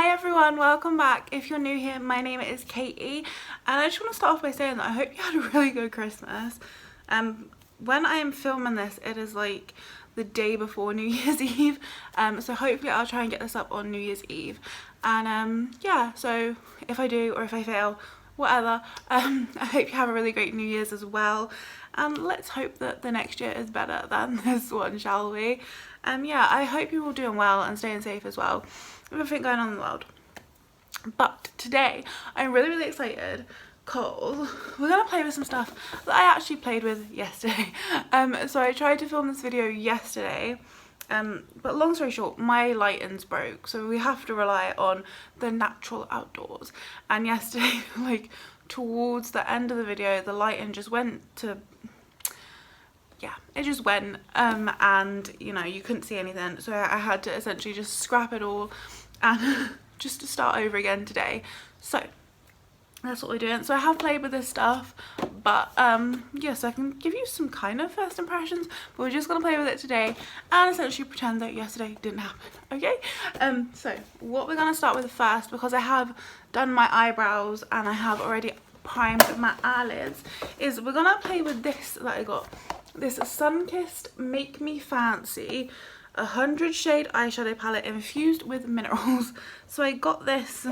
Hi everyone, welcome back. If you're new here, my name is Katie and I just want to start off by saying that I hope you had a really good Christmas. When I am filming this, it is like the day before New Year's Eve, so hopefully I'll try and get this up on New Year's Eve. And yeah, so if I do or if I fail, whatever, I hope you have a really great New Year's as well, and let's hope that the next year is better than this one, shall we? Yeah, I hope you're all doing well and staying safe as well with everything going on in the world. But today I'm really excited because we're gonna play with some stuff that I actually played with yesterday. So I tried to film this video yesterday, but long story short, my lighting's broke, so we have to rely on the natural outdoors. And yesterday, like towards the end of the video, the lighting just went to, yeah, it just went, and you know, you couldn't see anything, so I had to essentially just scrap it all and just to start over again today. So that's what we're doing. So I have played with this stuff, but yes, I can give you some kind of first impressions, but we're just gonna play with it today and essentially pretend that yesterday didn't happen. Okay, so what we're gonna start with first, because I have done my eyebrows and I have already primed my eyelids, is we're gonna play with this that I got, this SUNKISSED Make Me Fancy 100 shade eyeshadow palette infused with minerals. So I got this,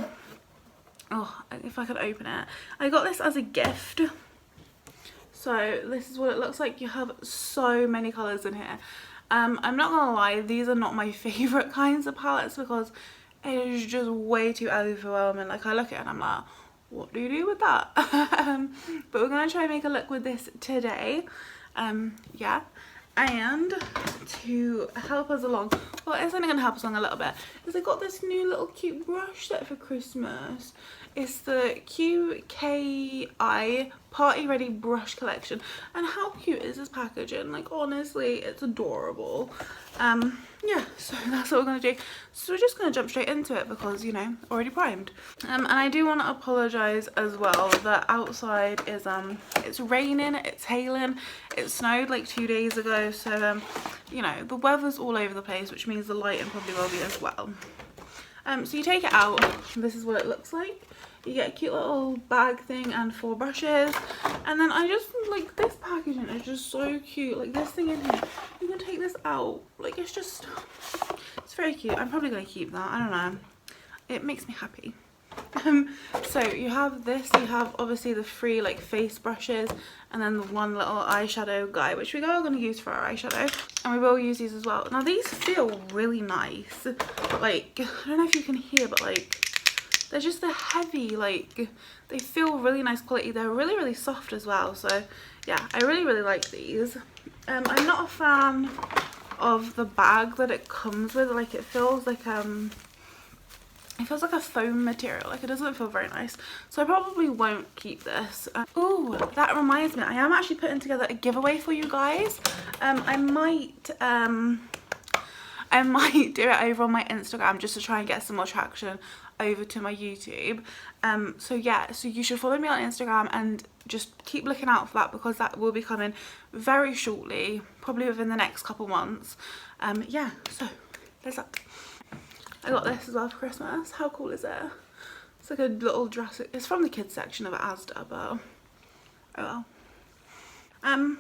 oh, if I could open it, I got this as a gift. So this is what it looks like. You have so many colours in here. I'm not gonna lie, these are not my favourite kinds of palettes because it is just way too overwhelming. Like I look at it and I'm like, what do you do with that? But we're gonna try and make a look with this today. Yeah, and to help us along, well, it's only gonna help us along a little bit, is I got this new little cute brush set for Christmas. It's the QKI Party Ready Brush Collection, and how cute is this packaging? Like honestly, it's adorable. Yeah, so that's what we're gonna do. So we're just gonna jump straight into it because, you know, already primed. And I do want to apologize as well that outside is it's raining, it's hailing, it snowed like 2 days ago, so you know, the weather's all over the place, which means the lighting probably will be as well. So you take it out, this is what it looks like. You get a cute little bag thing and 4 brushes, and then I just like this packaging is just so cute. Like this thing in here, you can take this out, like it's just, it's very cute. I'm probably gonna keep that, I don't know, it makes me happy. So you have this, you have obviously the 3 like face brushes, and then the 1 little eyeshadow guy, which we are going to use for our eyeshadow, and we will use these as well. Now these feel really nice, like I don't know if you can hear, but like they're just, they're heavy, like they feel really nice quality. They're really soft as well, so yeah, I really like these. I'm not a fan of the bag that it comes with. Like it feels like a foam material, like it doesn't feel very nice, so I probably won't keep this. Oh, that reminds me, I am actually putting together a giveaway for you guys. I might do it over on my Instagram just to try and get some more traction over to my YouTube. So yeah, so you should follow me on Instagram and just keep looking out for that, because that will be coming very shortly, probably within the next couple months. Yeah, so there's that. I got this as well for Christmas. How cool is it? It's like a little dress. It's from the kids section of Asda, but oh well. And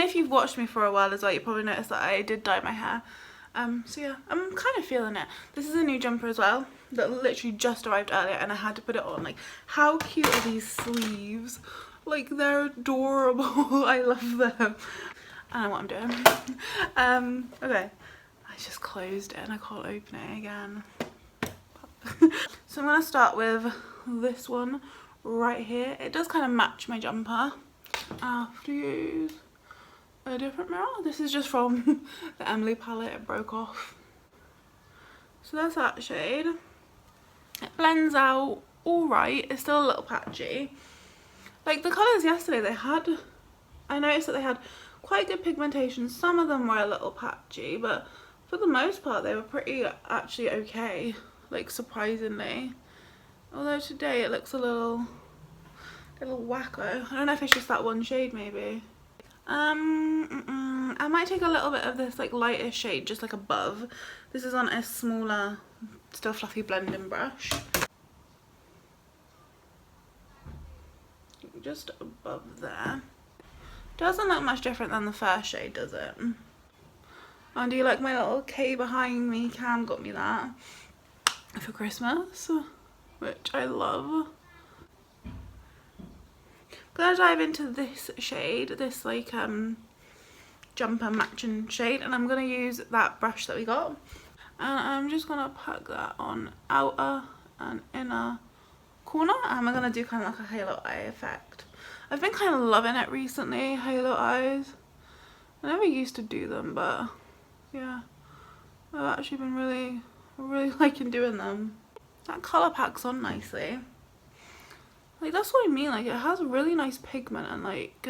if you've watched me for a while as well, you probably noticed that I did dye my hair. So yeah, I'm kind of feeling it. This is a new jumper as well that literally just arrived earlier, and I had to put it on. Like, how cute are these sleeves? Like, they're adorable. I love them. I don't know what I'm doing. Okay, I just closed it and I can't open it again. So I'm gonna start with this one right here. It does kind of match my jumper. I have to use a different mirror. This is just from the Emily palette, it broke off. So that's that shade. It blends out alright, it's still a little patchy. Like the colours yesterday, they had, I noticed that they had quite good pigmentation. Some of them were a little patchy, but for the most part they were pretty actually okay, like surprisingly. Although today it looks a little wacko. I don't know if it's just that one shade maybe. I might take a little bit of this like lighter shade just like above. This is on a smaller still fluffy blending brush. Just above there. Doesn't look much different than the first shade, does it? And do you like my little K behind me? Cam got me that for Christmas, which I love. Gonna dive into this shade, this like jumper matching shade, and I'm gonna use that brush that we got, and I'm just gonna pack that on outer and inner corner, and we're gonna do kind of like a halo eye effect. I've been kind of loving it recently, halo eyes. I never used to do them, but yeah, I've actually been really liking doing them. That colour packs on nicely. Like, that's what I mean, like, it has really nice pigment and like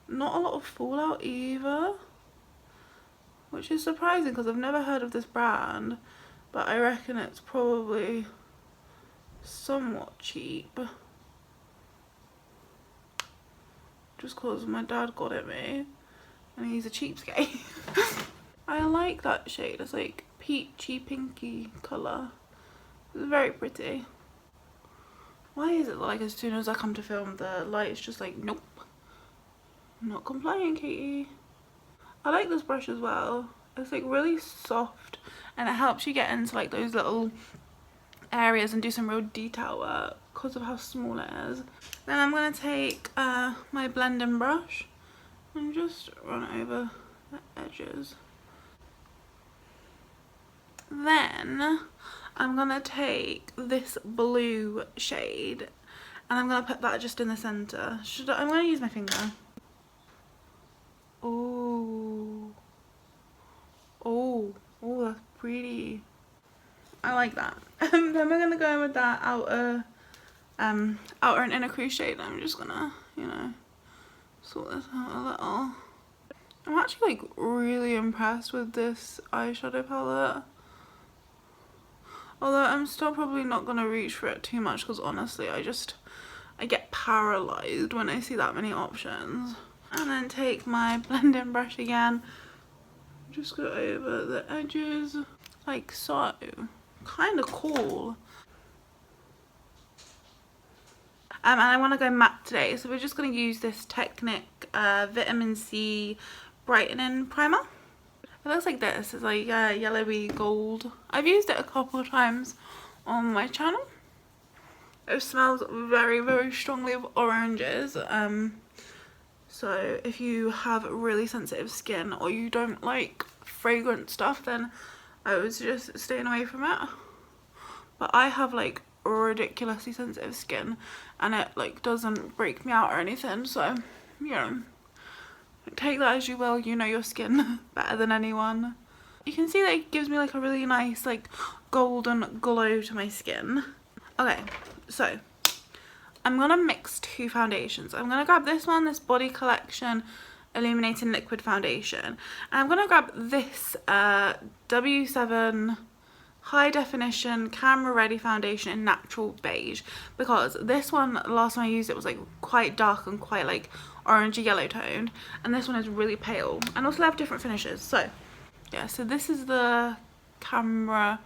not a lot of fallout either, which is surprising because I've never heard of this brand, but I reckon it's probably somewhat cheap, just because my dad got it me and he's a cheapskate. I like that shade. It's like peachy pinky colour. It's very pretty. Why is it like as soon as I come to film the light is just like, nope, not complying, Katie. I like this brush as well. It's like really soft and it helps you get into like those little areas and do some real detail work because of how small it is. Then I'm going to take my blending brush and just run over the edges. Then I'm going to take this blue shade and I'm going to put that just in the centre. I'm going to use my finger. Oh, that's pretty. I like that. Then we're going to go in with that outer and inner crease shade. I'm just going to, you know, sort this out a little. I'm actually like really impressed with this eyeshadow palette. Although I'm still probably not going to reach for it too much because honestly I get paralysed when I see that many options. And then take my blending brush again, just go over the edges like so. Kind of cool. And I want to go matte today, so we're just going to use this Technic Vitamin C Brightening Primer. It looks like this. It's like yellowy gold. I've used it a couple of times on my channel. It smells very strongly of oranges. So if you have really sensitive skin or you don't like fragrant stuff, then I would suggest staying away from it. But I have like ridiculously sensitive skin and it like doesn't break me out or anything, so you know, take that as you will. You know your skin better than anyone. You can see that it gives me like a really nice like golden glow to my skin. Okay, so I'm gonna mix two foundations. I'm gonna grab this one, this Body Collection Illuminating Liquid Foundation, and I'm gonna grab this W7 High Definition Camera Ready Foundation in Natural Beige, because this one, last time I used it, was like quite dark and quite like orangey yellow toned, and this one is really pale, and also have different finishes. So yeah, so this is the Camera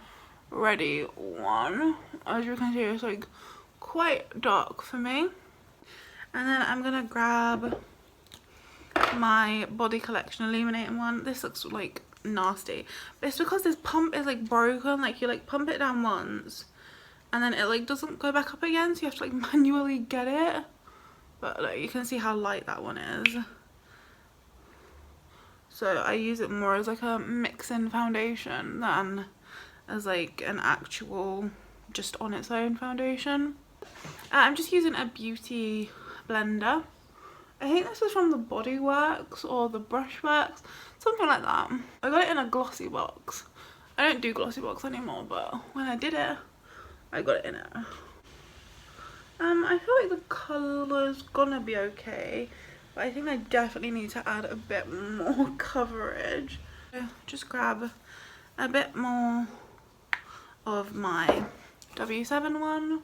Ready one. As you can see, it's like quite dark for me. And then I'm gonna grab my Body Collection Illuminating one. This looks like nasty, but it's because this pump is like broken. Like you like pump it down once and then it like doesn't go back up again, so you have to like manually get it. But like, you can see how light that one is, so I use it more as like a mix-in foundation than as like an actual just on its own foundation. I'm just using a beauty blender. I think this is from the Body Works or the Brush Works, something like that. I got it in a glossy box. I don't do glossy box anymore, but when I did it, I got it in it. I feel like the colour's gonna be okay, but I think I definitely need to add a bit more coverage. Just grab a bit more of my W7 one.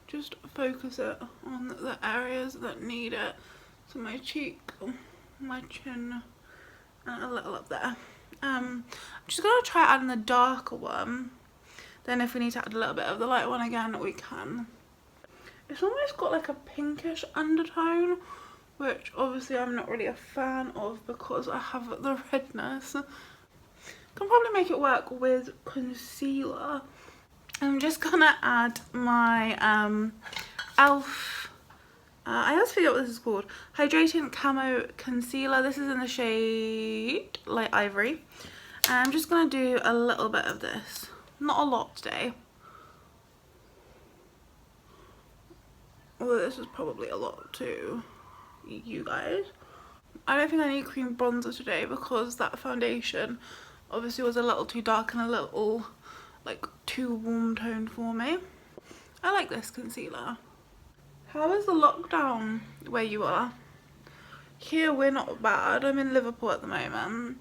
Just focus it on the areas that need it. So my cheek, my chin, and a little up there. I'm just gonna try adding the darker one Then if we need to add a little bit of the light one again, we can. It's almost got like a pinkish undertone, which obviously I'm not really a fan of because I have the redness. Can probably make it work with concealer. I'm just gonna add my e.l.f. I always forget what this is called. Hydrating Camo Concealer. This is in the shade Light Ivory. And I'm just gonna do a little bit of this. Not a lot today. Although this is probably a lot to you guys. I don't think I need cream bronzer today because that foundation obviously was a little too dark and a little like too warm toned for me. I like this concealer. How is the lockdown where you are? Here we're not bad. I'm in Liverpool at the moment.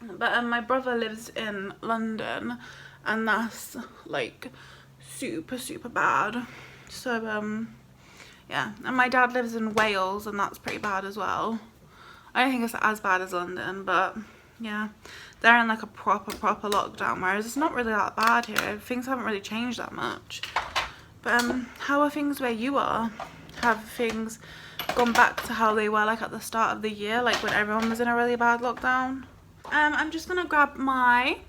But my brother lives in London and that's like super bad. So yeah, and my dad lives in Wales and that's pretty bad as well. I don't think it's as bad as London, but yeah, they're in like a proper lockdown, whereas it's not really that bad here. Things haven't really changed that much. But how are things where you are? Have things gone back to how they were like at the start of the year, like when everyone was in a really bad lockdown? I'm just gonna grab my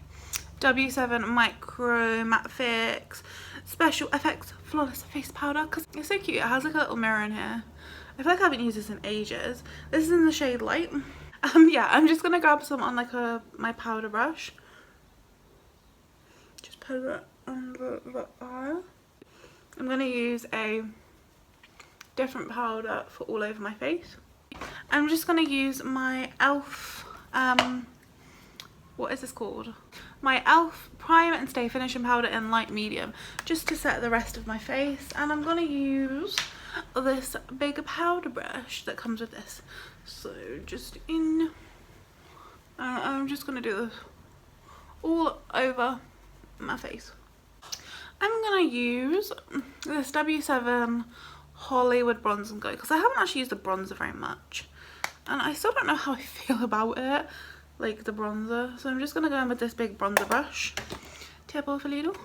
W7 Micro Matte Fix Special Effects Flawless Face Powder because it's so cute. It has like a little mirror in here. I feel like I haven't used this in ages. This is in the shade Light. Yeah, I'm just gonna grab some on like my powder brush. Just put it under the eye. I'm gonna use a different powder for all over my face. I'm just gonna use my e.l.f. What is this called? My e.l.f. Prime and Stay Finishing Powder in light medium, just to set the rest of my face. And I'm gonna use this big powder brush that comes with this. So just I'm just gonna do this all over my face. I'm gonna use this W7 Hollywood Bronze and Glow because I haven't actually used the bronzer very much. And I still don't know how I feel about it, like the bronzer. So I'm just gonna go in with this big bronzer brush. Tap off a little.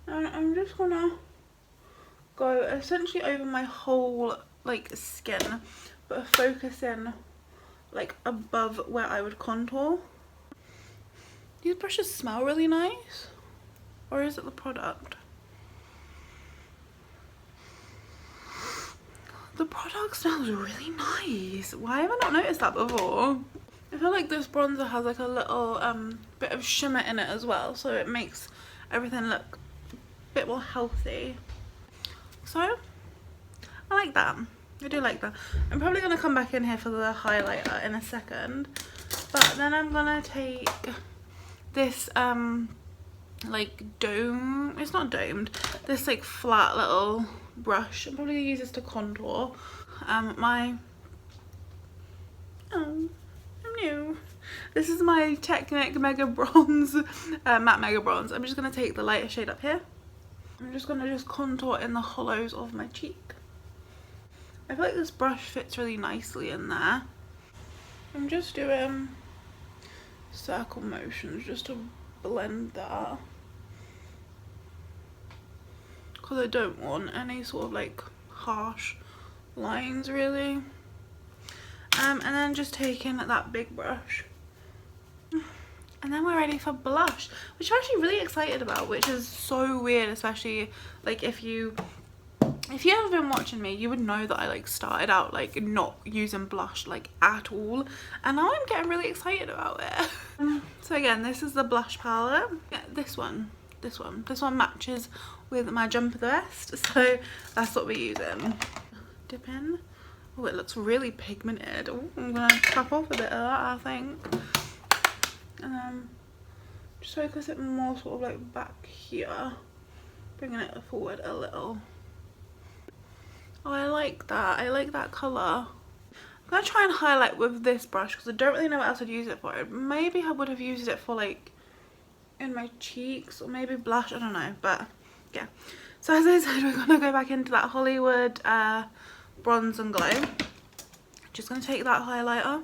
And I'm just gonna go essentially over my whole like skin, but focusing like above where I would contour. These brushes smell really nice. Or is it the product? The product smells really nice. Why have I not noticed that before? I feel like this bronzer has like a little bit of shimmer in it as well, so it makes everything look a bit more healthy. So I like that. I do like that. I'm probably going to come back in here for the highlighter in a second, but then I'm going to take this like dome, it's not domed, this like flat little brush. I'm probably going to use this to contour this is my Technic Mega Bronze Matte Mega Bronze. I'm just going to take the lighter shade up here. I'm just going to just contour in the hollows of my cheek. I feel like this brush fits really nicely in there. I'm just doing circle motions just to blend that, because I don't want any sort of like harsh lines really. And then just taking that big brush, and then we're ready for blush, which I'm actually really excited about, which is so weird, especially like if you have been watching me, you would know that I like started out like not using blush like at all, and now I'm getting really excited about it. So again, this is the blush palette. Yeah, this one matches with my jumper vest, so that's what we're using. Dip in. Oh, it looks really pigmented. Oh, I'm gonna tap off a bit of that, I think. And just focus it more sort of like back here, bringing it forward a little. Oh, I like that. I like that colour. I'm gonna try and highlight with this brush because I don't really know what else I'd use it for. Maybe I would have used it for like in my cheeks, or maybe blush, I don't know, but yeah. So as I said, we're gonna go back into that Hollywood Bronze and Glow. Just gonna take that highlighter.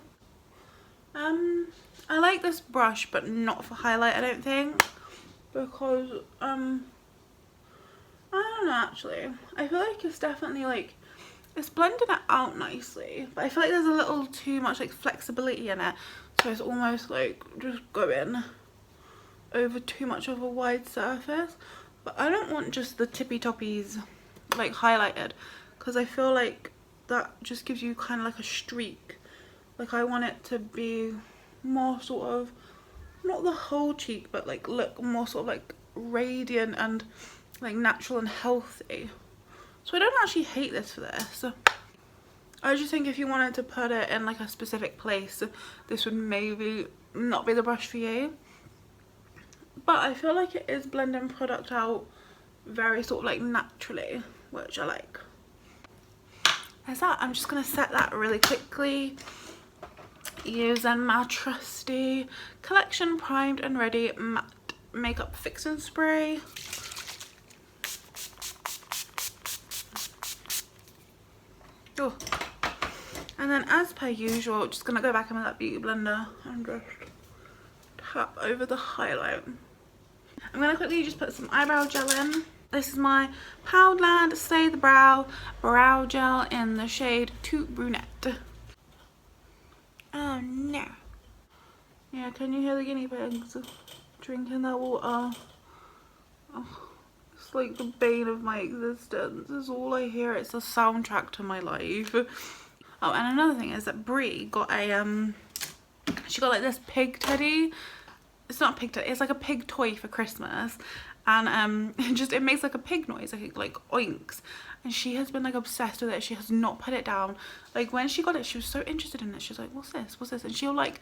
I like this brush, but not for highlight, I don't think. because I don't know actually. I feel like it's definitely like, it's blending it out nicely, but I feel like there's a little too much like flexibility in it, so it's almost like just going over too much of a wide surface. But I don't want just the tippy toppies like highlighted, because I feel like that just gives you kind of like a streak. Like I want it to be more sort of, not the whole cheek, but like look more sort of like radiant and like natural and healthy. So I don't actually hate this for this. I just think if you wanted to put it in like a specific place, this would maybe not be the brush for you. But I feel like it is blending product out very sort of like naturally, which I like. As that, I'm just going to set that really quickly using my trusty Collection Primed and Ready Matte Makeup Fixing Spray. Oh. And then as per usual, just going to go back in with that beauty blender and just tap over the highlight. I'm going to quickly just put some eyebrow gel in. This is my Poundland Stay the Brow Brow Gel in the shade 2 Brunette. Oh no. Yeah, can you hear the guinea pigs drinking their water? Oh, it's like the bane of my existence. It's all I hear. It's the soundtrack to my life. Oh, and another thing is that Brie got a, she got like this pig teddy. It's not a pig teddy, it's like a pig toy for Christmas. And it makes like a pig noise, like oinks. And she has been like obsessed with it. She has not put it down. Like when she got it, she was so interested in it. She was like, what's this? What's this? And she'll like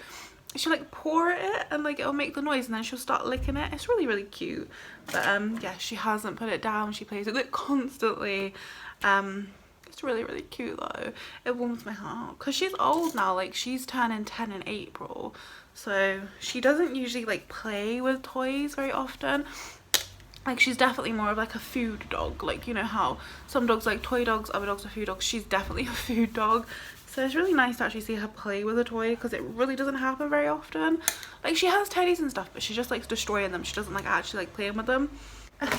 pour it and like it'll make the noise, and then she'll start licking it. It's really, really cute. But yeah, she hasn't put it down. She plays with it constantly. It's really, really cute though. It warms my heart because she's old now. Like she's turning 10 in April, so she doesn't usually like play with toys very often. Like she's definitely more of like a food dog. Like you know how some dogs like toy dogs, other dogs are food dogs. She's definitely a food dog. So it's really nice to actually see her play with a toy, because it really doesn't happen very often. Like she has teddies and stuff, but she just likes destroying them. She doesn't like actually like playing with them.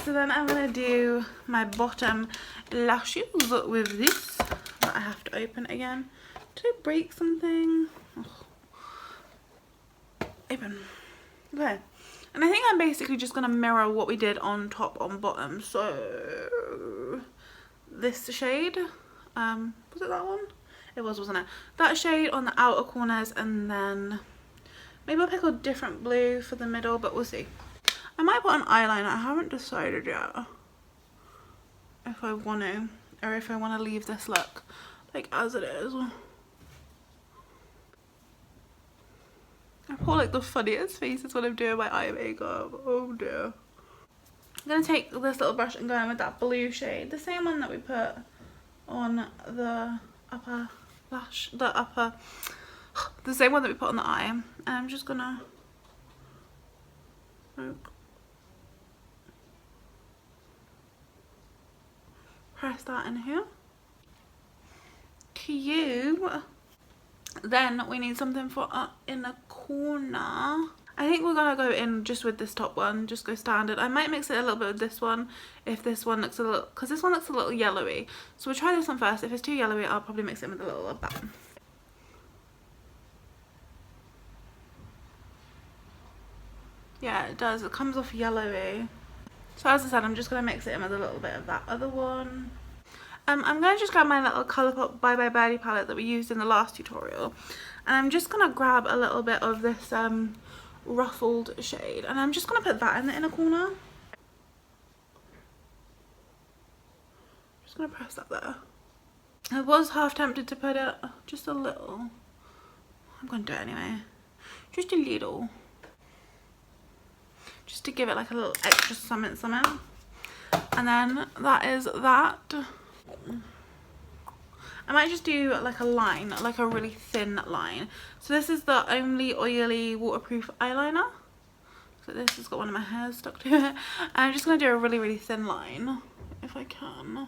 So then I'm gonna do my bottom lashes with this that I have to open again. Did I break something? Oh. Open. Okay. And I think I'm basically just gonna mirror what we did on top on bottom. So this shade, was it that one? It was, wasn't it? That shade on the outer corners, and then maybe I'll pick a different blue for the middle, but we'll see. I might put an eyeliner. I haven't decided yet if I want to, or if I want to leave this look like as it is. I pull like the funniest faces when I'm doing my eye makeup. Oh dear. I'm going to take this little brush and go in with that blue shade. The same one that we put on the upper lash, the same one that we put on the eye. And I'm just going to press that in here. Cute. Then we need something for in the corner. I think we're gonna go in just with this top one, just go standard. I might mix it a little bit with this one if this one looks a little, because this one looks a little yellowy. So we'll try this one first. If it's too yellowy, I'll probably mix it with a little of that. Yeah, it does. It comes off yellowy. So as I said, I'm just gonna mix it in with a little bit of that other one. I'm going to just grab my little Colourpop Bye Bye Birdie palette that we used in the last tutorial. And I'm just going to grab a little bit of this ruffled shade. And I'm just going to put that in the inner corner. Just going to press that there. I was half tempted to put it just a little. I'm going to do it anyway. Just a little. Just to give it like a little extra something. And then that is that. I might just do like a line, like a really thin line. So this is the Only Oily Waterproof Eyeliner. So this has got one of my hairs stuck to it. And I'm just going to do a really, really thin line, if I can.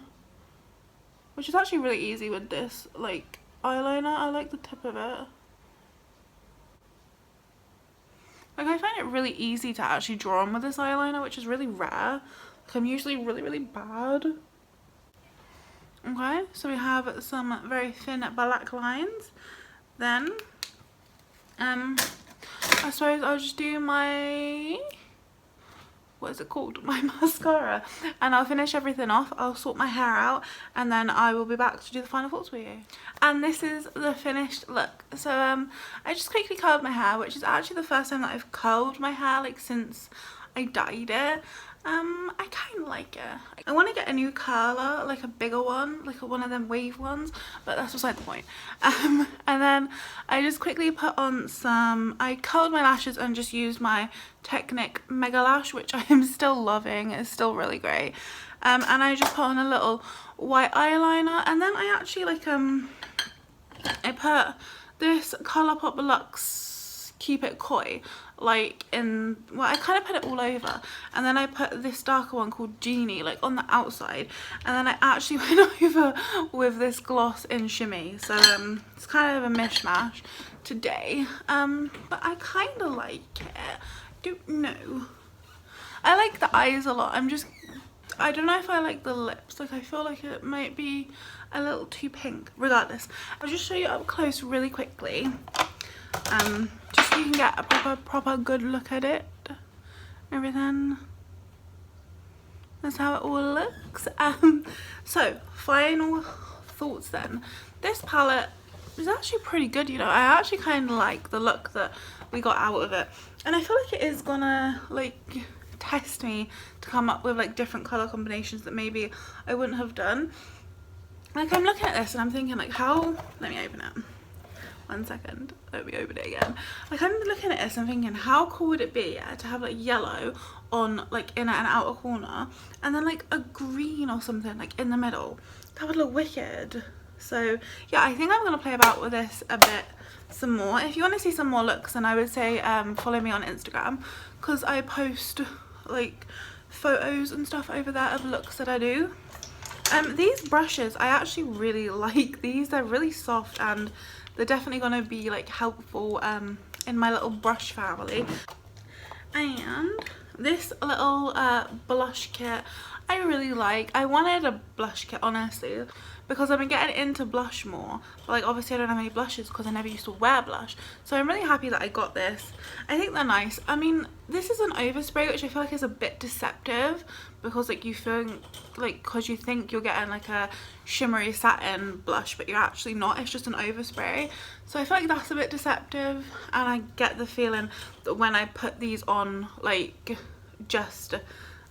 Which is actually really easy with this, like, eyeliner. I like the tip of it. Like, I find it really easy to actually draw on with this eyeliner, which is really rare. Like, I'm usually really bad. Okay, so we have some very thin black lines. Then, I suppose I'll just do my, what is it called? My mascara. And I'll finish everything off. I'll sort my hair out and then I will be back to do the final thoughts with you. And this is the finished look. So I just quickly curled my hair, which is actually the first time that I've curled my hair like since I dyed it. I kind of like it. I want to get a new curler, like a bigger one, like one of them wave ones, but that's beside the point. And then I just quickly put on some, I curled my lashes and just used my Technic Mega Lash, which I am still loving. It's still really great. And I just put on a little white eyeliner, and then I actually like I put this Colourpop Luxe Keep It Coy like in, well, I kind of put it all over, and then I put this darker one called Genie like on the outside, and then I actually went over with this gloss in Shimmy. So it's kind of a mishmash today, but I kind of like it. Don't know, I like the eyes a lot. I don't know if I like the lips. Like, I feel like it might be a little too pink. Regardless, I'll just show you up close really quickly, just so you can get a proper good look at it. Everything. That's how it all looks. So final thoughts then. This palette is actually pretty good, you know. I actually kind of like the look that we got out of it, and I feel like it is gonna like test me to come up with like different color combinations that maybe I wouldn't have done. Like, I'm looking at this and I'm thinking like, how, let me open it. 1 second, let me open it again. Like, I'm looking at this and thinking, how cool would it be to have like yellow on like inner and outer corner, and then like a green or something like in the middle. That would look wicked. So yeah, I think I'm gonna play about with this a bit some more. If you want to see some more looks, then I would say follow me on Instagram, because I post like photos and stuff over there of looks that I do. These brushes, I actually really like these. They're really soft and they're definitely going to be like helpful in my little brush family. And this little blush kit I really like. I wanted a blush kit, honestly, because I've been getting into blush more, but like obviously I don't have any blushes because I never used to wear blush, so I'm really happy that I got this. I think they're nice. I mean, this is an overspray, which I feel like is a bit deceptive, because like you feel like, because you think you're getting like a shimmery satin blush, but you're actually not. It's just an overspray, so I feel like that's a bit deceptive. And I get the feeling that when I put these on, like just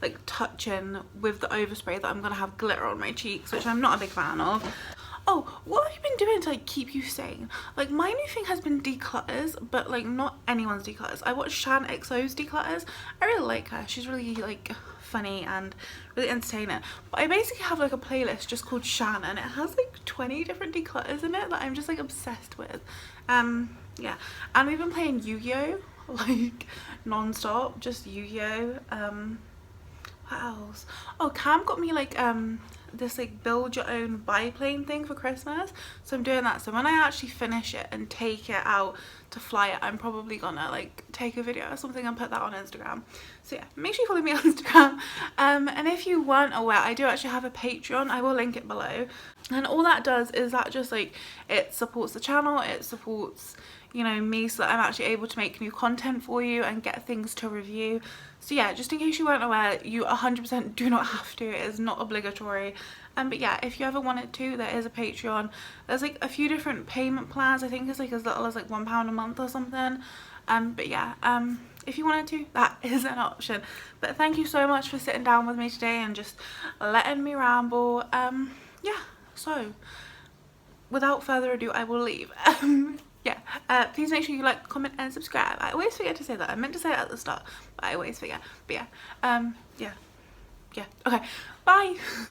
like touching with the overspray, that I'm gonna have glitter on my cheeks, which I'm not a big fan of. Oh, what have you been doing to like keep you sane? Like, my new thing has been declutters, but like not anyone's declutters. I watched Shan XO's declutters. I really like her. She's really like funny and really entertaining. But I basically have like a playlist just called Shan, and it has like 20 different declutters in it that I'm just like obsessed with. Yeah, and we've been playing Yu-Gi-Oh like non-stop, just Yu-Gi-Oh. What else? Oh, Cam got me like this like build your own biplane thing for Christmas, so I'm doing that. So when I actually finish it and take it out to fly it, I'm probably gonna like take a video or something and put that on Instagram. So yeah, make sure you follow me on Instagram. And if you weren't aware, I do actually have a Patreon. I will link it below, and all that does is that just like, it supports the channel, it supports, you know, me, so that I'm actually able to make new content for you and get things to review. So yeah, just in case you weren't aware, you 100% do not have to. It is not obligatory. But yeah, if you ever wanted to, there is a Patreon. There's like a few different payment plans. I think it's like as little as like £1 a month or something. But yeah, if you wanted to, that is an option. But thank you so much for sitting down with me today and just letting me ramble. Yeah, so without further ado, I will leave. Yeah, please make sure you like, comment and subscribe. I always forget to say that. I meant to say it at the start, but I always forget. But yeah, yeah, okay, bye.